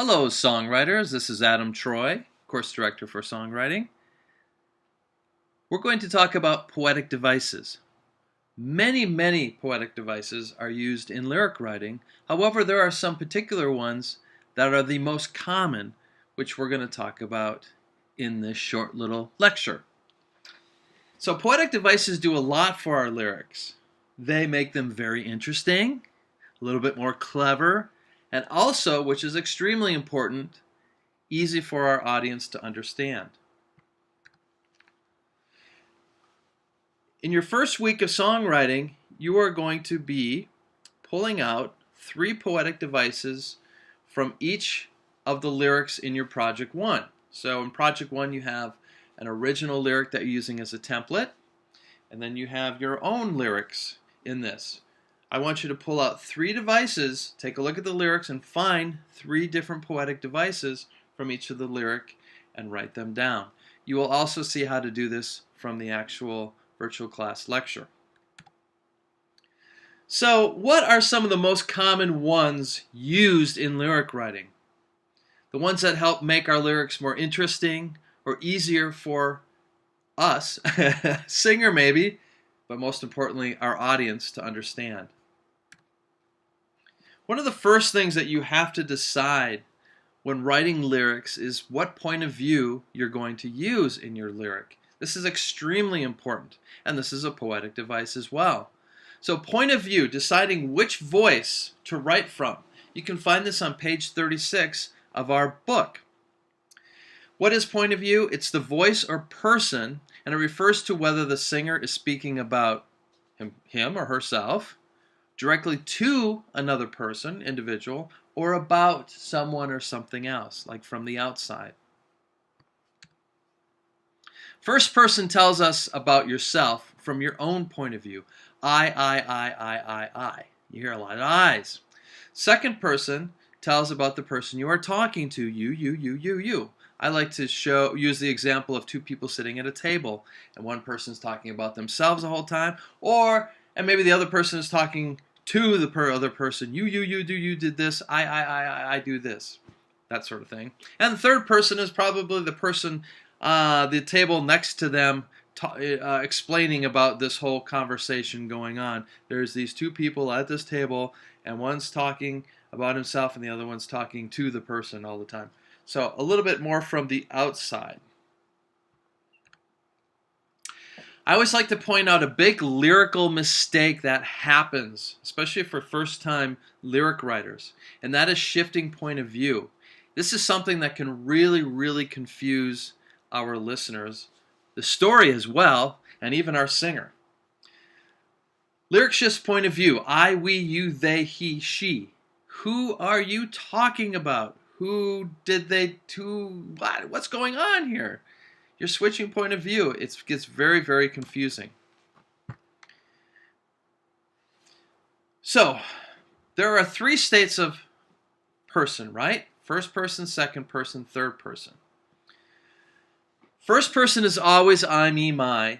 Hello, songwriters. This is Adam Troy, course director for songwriting. We're going to talk about poetic devices. Many poetic devices are used in lyric writing. However, there are some particular ones that are the most common, which we're going to talk about in this short little lecture. So poetic devices do a lot for our lyrics. They make them very interesting, a little bit more clever, and also, which is extremely important, easy for our audience to understand. In your first week of songwriting, you are going to be pulling out 3 poetic devices from each of the lyrics in your Project 1. So in Project 1 you have an original lyric that you're using as a template, and then you have your own lyrics in this. I want you to pull out 3 devices, take a look at the lyrics, and find 3 different poetic devices from each of the lyric and write them down. You will also see how to do this from the actual virtual class lecture. So, what are some of the most common ones used in lyric writing? The ones that help make our lyrics more interesting or easier for us, singer maybe, but most importantly, our audience to understand. One of the first things that you have to decide when writing lyrics is what point of view you're going to use in your lyric. This is extremely important, and this is a poetic device as well. So point of view, deciding which voice to write from. You can find this on page 36 of our book. What is point of view? It's the voice or person, and it refers to whether the singer is speaking about him or herself, directly to another person, individual, or about someone or something else, like from the outside. First person tells us about yourself from your own point of view. I. You hear a lot of I's. Second person tells about the person you are talking to. You. I like to use the example of 2 people sitting at a table, and one person's talking about themselves the whole time, and maybe the other person is talking to the other person. You did this. I do this. That sort of thing. And the third person is probably the person, the table next to them, explaining about this whole conversation going on. There's these 2 people at this table, and one's talking about himself and the other one's talking to the person all the time. So a little bit more from the outside. I always like to point out a big lyrical mistake that happens, especially for first-time lyric writers, and that is shifting point of view. This is something that can really confuse our listeners, the story as well, and even our singer. Lyric shifts point of view. I, we, you, they, he, she. Who are you talking about? Who did they to? What's going on here? You're switching point of view. It gets very confusing. So, there are 3 states of person, right? First person, second person, third person. First person is always I, me, my,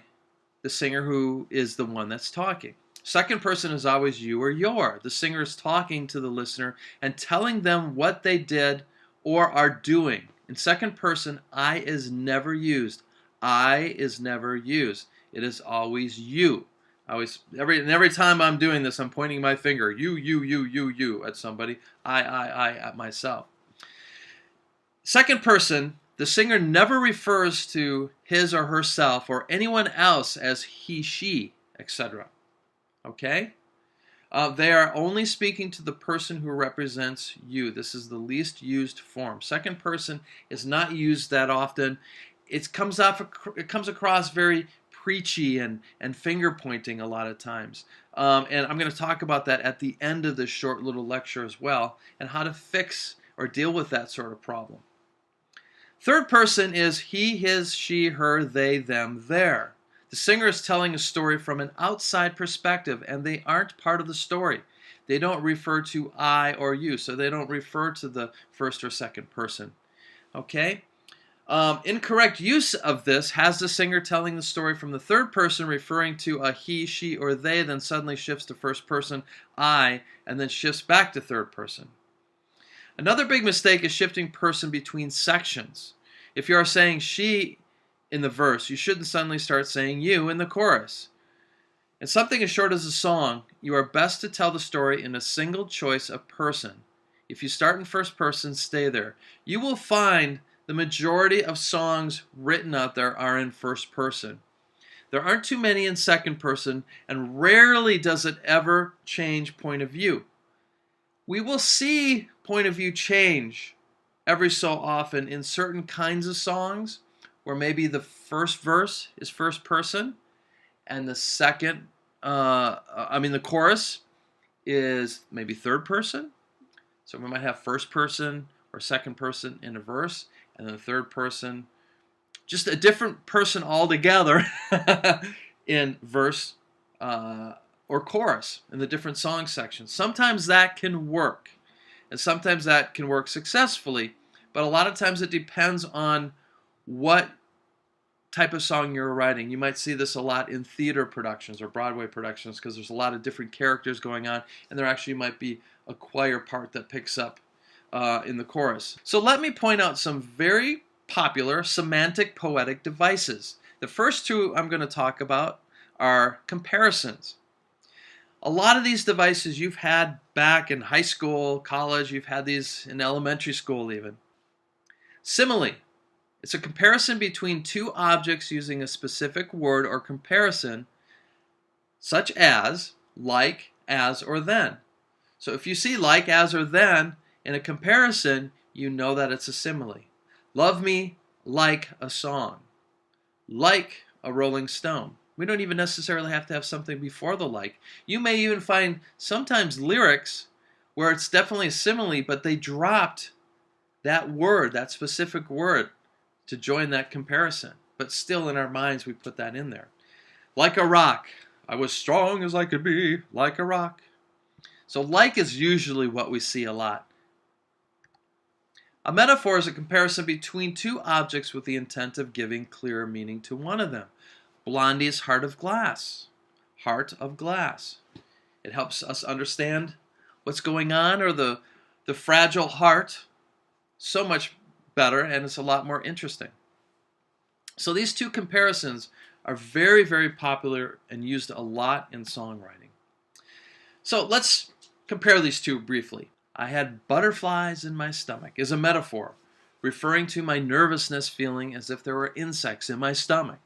the singer who is the one that's talking. Second person is always you or your. The singer is talking to the listener and telling them what they did or are doing. In second person, I is never used. I is never used. It is always you. Every time I'm doing this, I'm pointing my finger. You at somebody. I at myself. Second person, the singer never refers to his or herself or anyone else as he, she, etc. Okay? They are only speaking to the person who represents you. This is the least used form. Second person is not used that often. It comes across very preachy and finger pointing a lot of times. And I'm going to talk about that at the end of this short little lecture as well, and how to fix or deal with that sort of problem. Third person is he, his, she, her, they, them, their. The singer is telling a story from an outside perspective, and they aren't part of the story. They don't refer to I or you, so they don't refer to the first or second person. Okay? Incorrect use of this has the singer telling the story from the third person, referring to a he, she, or they, then suddenly shifts to first person, I, and then shifts back to third person. Another big mistake is shifting person between sections. If you are saying she in the verse, you shouldn't suddenly start saying you in the chorus. In something as short as a song, you are best to tell the story in a single choice of person. If you start in first person, stay there. You will find the majority of songs written out there are in first person. There aren't too many in second person, and rarely does it ever change point of view. We will see point of view change every so often in certain kinds of songs where maybe the first verse is first person and the the chorus is maybe third person. So we might have first person or second person in a verse, and then the third person, just a different person altogether in verse or chorus in the different song sections. Sometimes that can work, and sometimes that can work successfully, but a lot of times it depends on what type of song you're writing. You might see this a lot in theater productions or Broadway productions because there's a lot of different characters going on, and there actually might be a choir part that picks up in the chorus. So let me point out some very popular semantic poetic devices. The first two I'm going to talk about are comparisons. A lot of these devices you've had back in high school, college, you've had these in elementary school even. Simile. It's a comparison between two objects using a specific word or comparison, such as like, as, or then. So if you see like, as, or then in a comparison, you know that it's a simile. Love me like a song, like a Rolling Stone. We don't even necessarily have to have something before the like. You may even find sometimes lyrics where it's definitely a simile, but they dropped that word, that specific word, to join that comparison. But still in our minds we put that in there. Like a rock. I was strong as I could be, like a rock. So like is usually what we see a lot. A metaphor is a comparison between two objects with the intent of giving clearer meaning to one of them. Blondie's Heart of Glass. Heart of glass. It helps us understand what's going on, or the fragile heart, so much better, and it's a lot more interesting. So these two comparisons are very, very popular and used a lot in songwriting. So let's compare these two briefly. I had butterflies in my stomach is a metaphor referring to my nervousness, feeling as if there were insects in my stomach.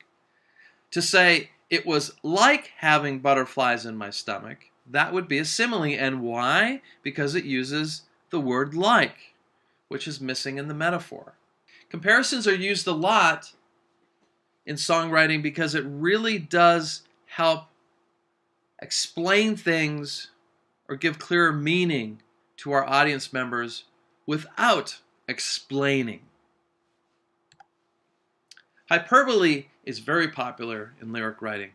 To say it was like having butterflies in my stomach, that would be a simile. And why? Because it uses the word like, which is missing in the metaphor. Comparisons are used a lot in songwriting because it really does help explain things or give clearer meaning to our audience members without explaining. Hyperbole is very popular in lyric writing.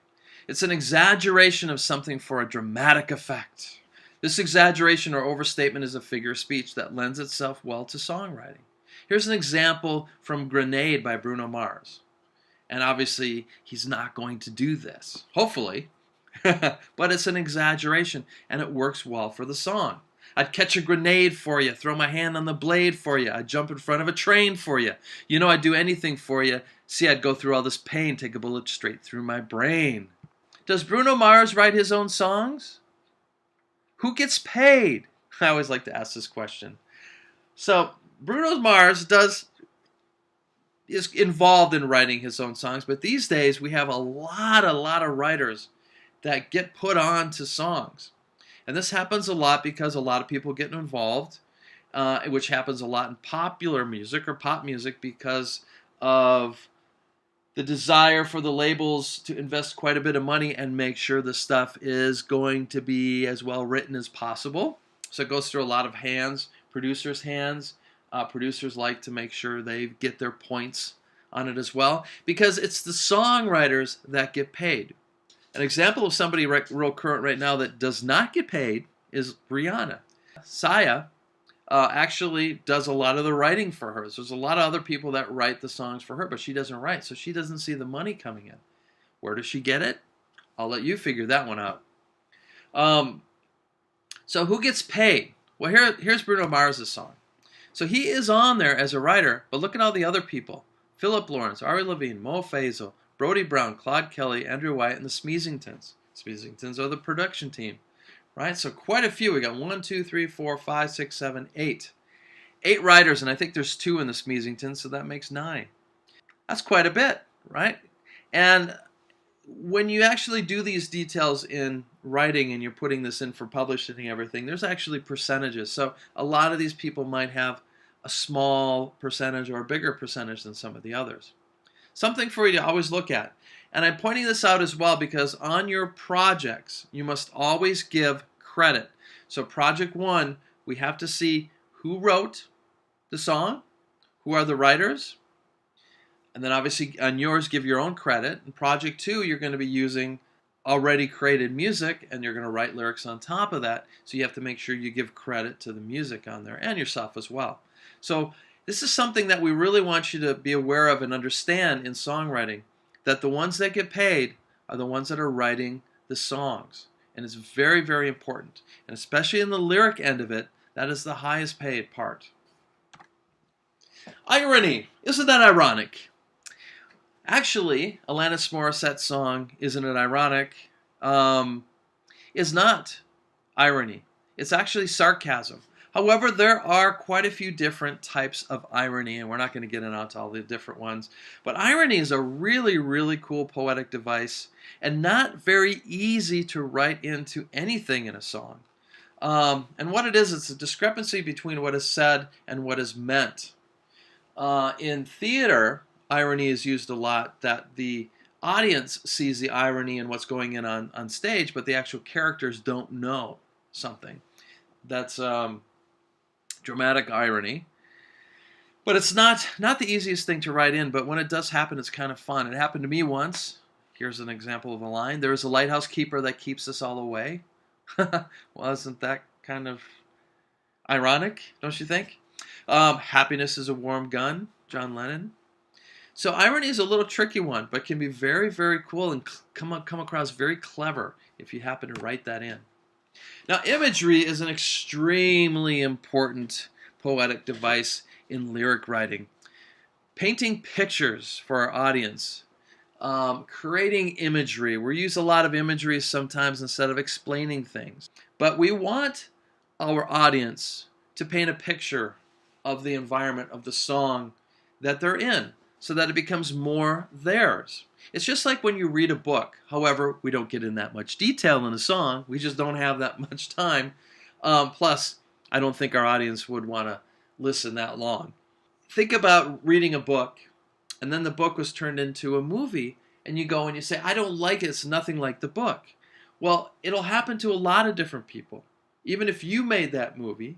It's an exaggeration of something for a dramatic effect. This exaggeration or overstatement is a figure of speech that lends itself well to songwriting. Here's an example from Grenade by Bruno Mars. And obviously, he's not going to do this, hopefully, but it's an exaggeration, and it works well for the song. I'd catch a grenade for you, throw my hand on the blade for you, I'd jump in front of a train for you. You know, I'd do anything for you. See, I'd go through all this pain, take a bullet straight through my brain. Does Bruno Mars write his own songs? Who gets paid? I always like to ask this question. So, Bruno Mars is involved in writing his own songs, but these days we have a lot of writers that get put on to songs. And this happens a lot because a lot of people get involved, which happens a lot in popular music or pop music because of the desire for the labels to invest quite a bit of money and make sure the stuff is going to be as well written as possible. So it goes through a lot of hands, producers' hands. Producers like to make sure they get their points on it as well because it's the songwriters that get paid. An example of somebody real current right now that does not get paid is Rihanna. Sia actually does a lot of the writing for her. So there's a lot of other people that write the songs for her, but she doesn't write, so she doesn't see the money coming in. Where does she get it? I'll let you figure that one out. So who gets paid? Well, here's Bruno Mars' song. So he is on there as a writer, but look at all the other people. Philip Lawrence, Ari Levine, Mo Faisal, Brody Brown, Claude Kelly, Andrew White, and the Smeezingtons. Smeezingtons are the production team, right? So quite a few. We got 1, 2, 3, 4, 5, 6, 7, 8. 8 writers, and I think there's 2 in the Smeezingtons, so that makes 9. That's quite a bit, right? And when you actually do these details in writing and you're putting this in for publishing and everything, there's actually percentages. So a lot of these people might have a small percentage or a bigger percentage than some of the others. Something for you to always look at. And I'm pointing this out as well because on your projects, you must always give credit. So project 1, we have to see who wrote the song, who are the writers, and then obviously on yours, give your own credit. In project 2, you're going to be using already created music, and you're going to write lyrics on top of that. So you have to make sure you give credit to the music on there and yourself as well. So this is something that we really want you to be aware of and understand in songwriting, that the ones that get paid are the ones that are writing the songs. And it's very, very important. And especially in the lyric end of it, that is the highest paid part. Irony. Isn't that ironic? Actually, Alanis Morissette's song, Isn't It Ironic, is not irony. It's actually sarcasm. However, there are quite a few different types of irony, and we're not going to get into all the different ones. But irony is a really, really cool poetic device and not very easy to write into anything in a song. And what it is, it's a discrepancy between what is said and what is meant. In theater, irony is used a lot, that the audience sees the irony in what's going on stage, but the actual characters don't know something. That's dramatic irony. But it's not the easiest thing to write in, but when it does happen, it's kind of fun. It happened to me once. Here's an example of a line. There is a lighthouse keeper that keeps us all away. Well, isn't that kind of ironic, don't you think? Happiness is a warm gun, John Lennon. So irony is a little tricky one, but can be very, very cool and come across very clever if you happen to write that in. Now, imagery is an extremely important poetic device in lyric writing. Painting pictures for our audience, creating imagery. We use a lot of imagery sometimes instead of explaining things. But we want our audience to paint a picture of the environment of the song that they're in, so that it becomes more theirs. It's just like when you read a book. However, we don't get in that much detail in a song. We just don't have that much time. Plus, I don't think our audience would want to listen that long. Think about reading a book, and then the book was turned into a movie, and you go and you say, I don't like it. It's nothing like the book. Well, it'll happen to a lot of different people. Even if you made that movie,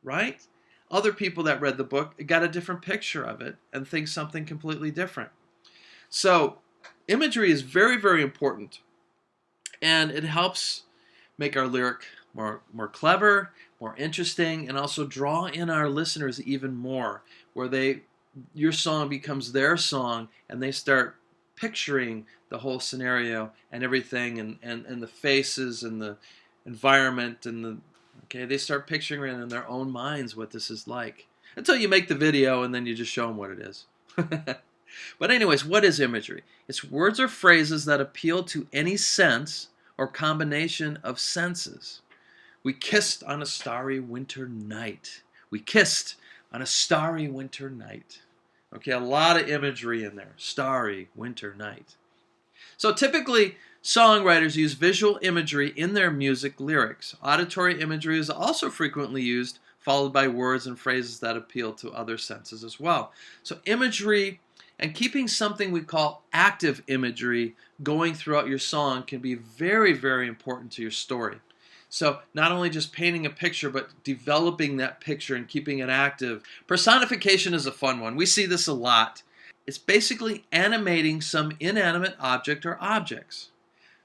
right? Other people that read the book got a different picture of it and think something completely different. So imagery is very, very important, and it helps make our lyric more clever, more interesting, and also draw in our listeners even more, where your song becomes their song and they start picturing the whole scenario and everything, and the faces and the environment and they start picturing it in their own minds what this is like, until you make the video and then you just show them what it is. But anyways, what is imagery? It's words or phrases that appeal to any sense or combination of senses. We kissed on a starry winter night. We kissed on a starry winter night. Okay, a lot of imagery in there. Starry winter night. So typically, songwriters use visual imagery in their music lyrics. Auditory imagery is also frequently used, followed by words and phrases that appeal to other senses as well. So imagery and keeping something we call active imagery going throughout your song can be very, very important to your story. So not only just painting a picture, but developing that picture and keeping it active. Personification is a fun one. We see this a lot. It's basically animating some inanimate object or objects.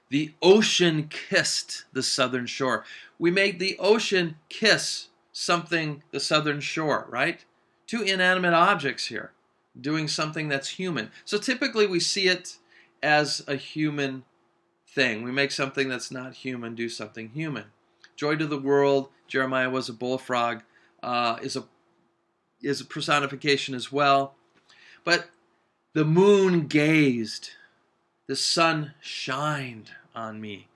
The ocean kissed the southern shore. We made the ocean kiss something, the southern shore, right? Two inanimate objects here, doing something that's human. So typically we see it as a human thing. We make something that's not human do something human. Joy to the world, Jeremiah was a bullfrog, is a is a personification as well. But the moon gazed. The sun shined on me.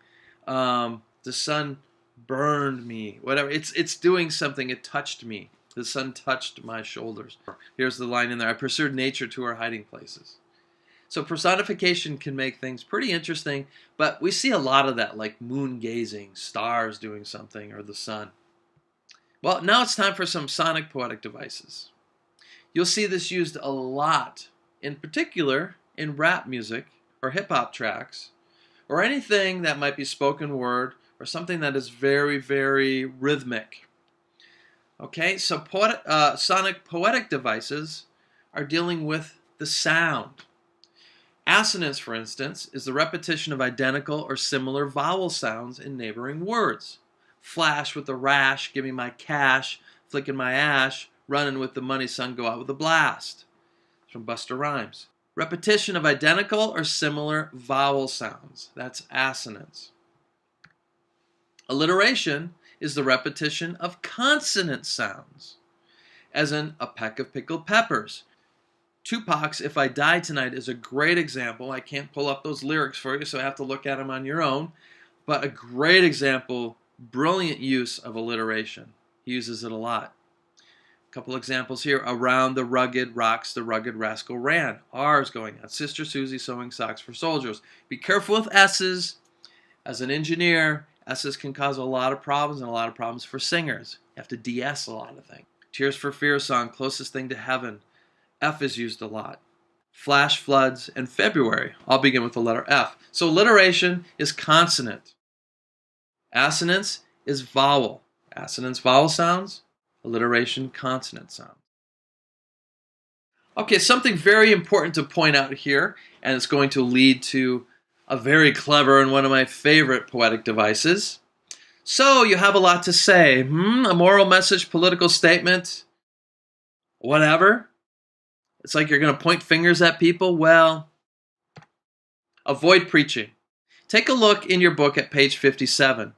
The sun burned me. Whatever. It's doing something. It touched me. The sun touched my shoulders. Here's the line in there. I pursued nature to her hiding places. So personification can make things pretty interesting, but we see a lot of that, like moon gazing, stars doing something, or the sun. Well, now it's time for some sonic poetic devices. You'll see this used a lot, in particular in rap music or hip-hop tracks, or anything that might be spoken word or something that is very, very rhythmic. Okay, so sonic poetic devices are dealing with the sound. Assonance, for instance, is the repetition of identical or similar vowel sounds in neighboring words. Flash with the rash, give me my cash, flicking my ash, running with the money, son, go out with a blast. It's from Busta Rhymes. Repetition of identical or similar vowel sounds. That's assonance. Alliteration is the repetition of consonant sounds, as in a peck of pickled peppers. Tupac's If I Die Tonight is a great example. I can't pull up those lyrics for you, so I have to look at them on your own. But a great example, brilliant use of alliteration. He uses it a lot. A couple examples here. Around the rugged rocks, the rugged rascal ran. R's going on. Sister Susie sewing socks for soldiers. Be careful with S's. As an engineer, S's can cause a lot of problems and a lot of problems for singers. You have to de-S a lot of things. Tears for Fears song, Closest Thing to Heaven. F is used a lot. Flash floods and February all begin with the letter F. So alliteration is consonant. Assonance is vowel. Assonance, vowel sounds. Alliteration, consonant sounds. Okay, something very important to point out here, and it's going to lead to a very clever and one of my favorite poetic devices. So you have a lot to say. A moral message, political statement, whatever. It's like you're going to point fingers at people. Well, avoid preaching. Take a look in your book at page 57.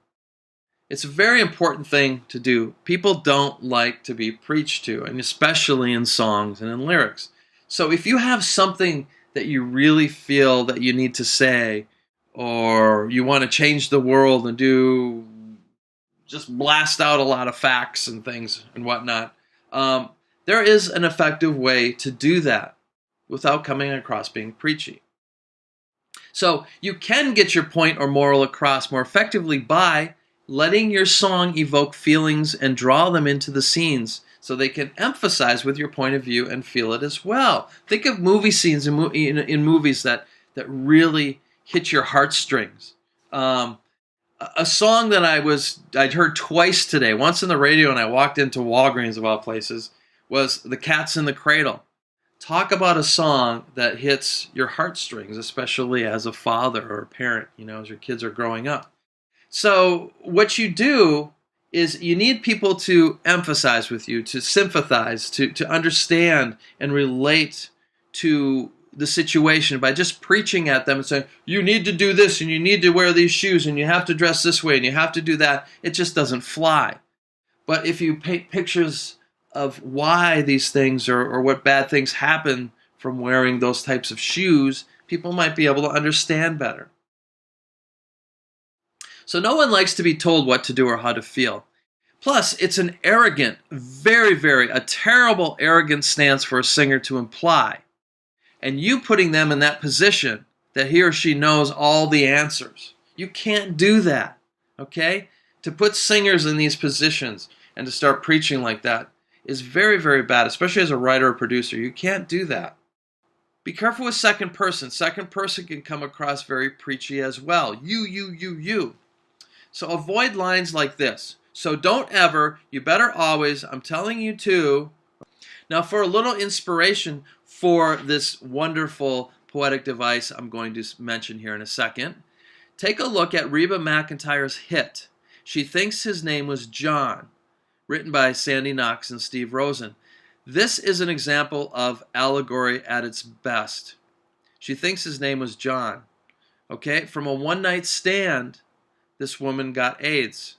It's a very important thing to do. People don't like to be preached to, and especially in songs and in lyrics. So if you have something that you really feel that you need to say, or you want to change the world and just blast out a lot of facts and things and whatnot, there is an effective way to do that without coming across being preachy. So you can get your point or moral across more effectively by letting your song evoke feelings and draw them into the scenes so they can emphasize with your point of view and feel it as well. Think of movie scenes in movies that really hit your heartstrings. A song that I'd heard twice today, once on the radio and I walked into Walgreens of all places, was The Cat's in the Cradle. Talk about a song that hits your heartstrings, especially as a father or a parent, as your kids are growing up. So what you do is you need people to emphasize with you, to sympathize, to understand and relate to the situation by just preaching at them and saying, you need to do this and you need to wear these shoes and you have to dress this way and you have to do that. It just doesn't fly. But if you paint pictures of why these things or what bad things happen from wearing those types of shoes, people might be able to understand better. So no one likes to be told what to do or how to feel. Plus, it's an arrogant, a terrible arrogant stance for a singer to imply. And you putting them in that position that he or she knows all the answers. You can't do that, okay? To put singers in these positions and to start preaching like that is very, very bad, especially as a writer or producer. You can't do that. Be careful with second person. Second person can come across very preachy as well. You. So avoid lines like this. So don't ever, you better always, I'm telling you to. Now for a little inspiration for this wonderful poetic device I'm going to mention here in a second, take a look at Reba McEntire's hit, She Thinks His Name Was John, written by Sandy Knox and Steve Rosen. This is an example of allegory at its best. She thinks his name was John. Okay, from a one-night stand, this woman got AIDS.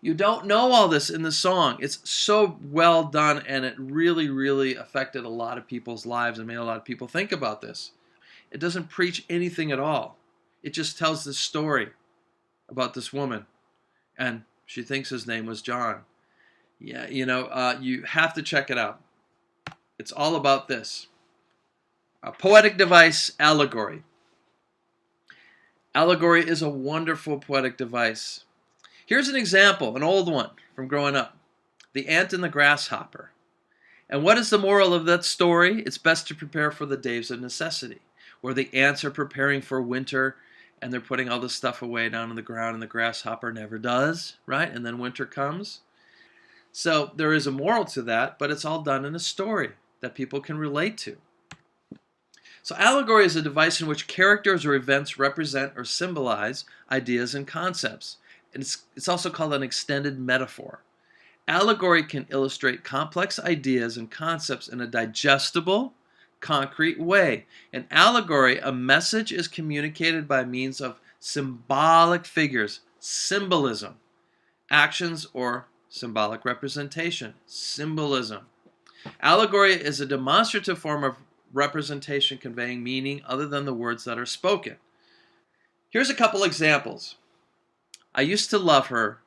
You don't know all this in the song. It's so well done, and it really, really affected a lot of people's lives and made a lot of people think about this. It doesn't preach anything at all. It just tells this story about this woman, and she thinks his name was John. Yeah, you have to check it out. It's all about this. A poetic device, allegory. Allegory is a wonderful poetic device. Here's an example, an old one from growing up. The Ant and the Grasshopper. And what is the moral of that story? It's best to prepare for the days of necessity, where the ants are preparing for winter and they're putting all this stuff away down on the ground, and the grasshopper never does, right? And then winter comes. So there is a moral to that, but it's all done in a story that people can relate to. So allegory is a device in which characters or events represent or symbolize ideas and concepts. And it's also called an extended metaphor. Allegory can illustrate complex ideas and concepts in a digestible, concrete way. In allegory, a message is communicated by means of symbolic figures, symbolism, actions or symbolic representation, symbolism. Allegory is a demonstrative form of representation conveying meaning other than the words that are spoken. Here's a couple examples. I Used to Love Her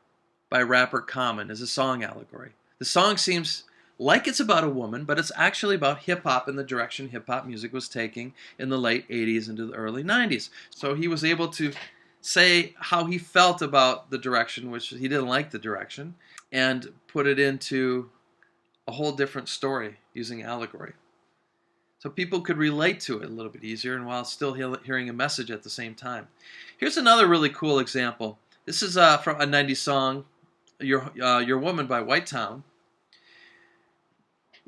by rapper Common is a song allegory. The song seems like it's about a woman, but it's actually about hip-hop and the direction hip-hop music was taking in the late 80s into the early 90s. So he was able to say how he felt about the direction, which he didn't like the direction, and put it into a whole different story using allegory. So people could relate to it a little bit easier and while still hearing a message at the same time. Here's another really cool example. This is from a 90s song, Your Woman by White Town.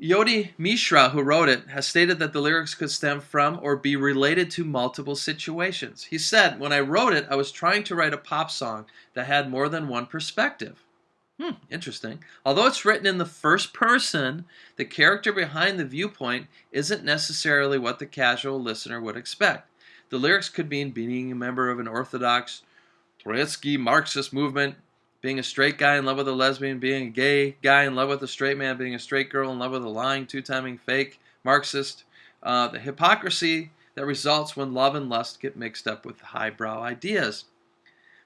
Yodi Mishra, who wrote it, has stated that the lyrics could stem from or be related to multiple situations. He said, "When I wrote it, I was trying to write a pop song that had more than one perspective." Interesting. Although it's written in the first person, the character behind the viewpoint isn't necessarily what the casual listener would expect. The lyrics could mean being a member of an orthodox Trotsky Marxist movement, being a straight guy in love with a lesbian, being a gay guy in love with a straight man, being a straight girl in love with a lying, two-timing, fake Marxist. The hypocrisy that results when love and lust get mixed up with highbrow ideas.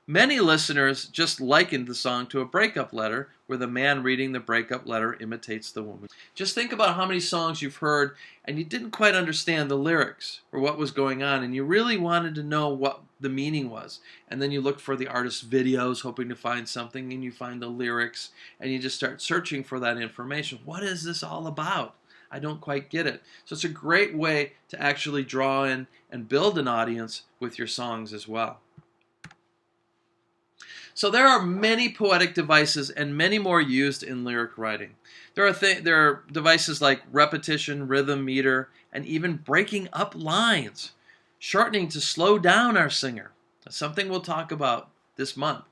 Many listeners just likened the song to a breakup letter where the man reading the breakup letter imitates the woman. Just think about how many songs you've heard and you didn't quite understand the lyrics or what was going on, and you really wanted to know what the meaning was. And then you look for the artist's videos hoping to find something, and you find the lyrics and you just start searching for that information. What is this all about? I don't quite get it. So it's a great way to actually draw in and build an audience with your songs as well. So there are many poetic devices and many more used in lyric writing. There are devices like repetition, rhythm, meter, and even breaking up lines, shortening to slow down our singer. That's something we'll talk about this month.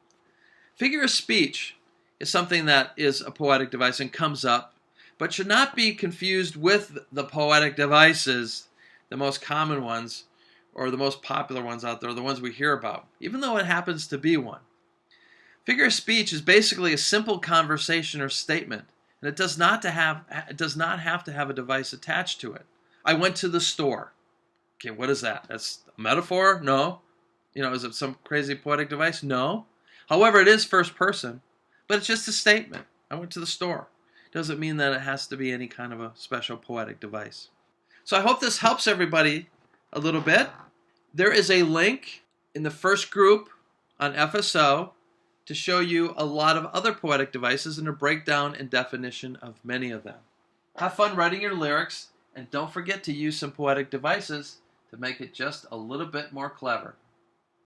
Figure of speech is something that is a poetic device and comes up, but should not be confused with the poetic devices, the most common ones, or the most popular ones out there, the ones we hear about, even though it happens to be one. Figure of speech is basically a simple conversation or statement, and it does not have to have a device attached to it. I went to the store. Okay, what is that? That's a metaphor? No. Is it some crazy poetic device? No. However, it is first person, but it's just a statement. I went to the store. Doesn't mean that it has to be any kind of a special poetic device. So I hope this helps everybody a little bit. There is a link in the first group on FSO to show you a lot of other poetic devices and a breakdown and definition of many of them. Have fun writing your lyrics, and don't forget to use some poetic devices to make it just a little bit more clever.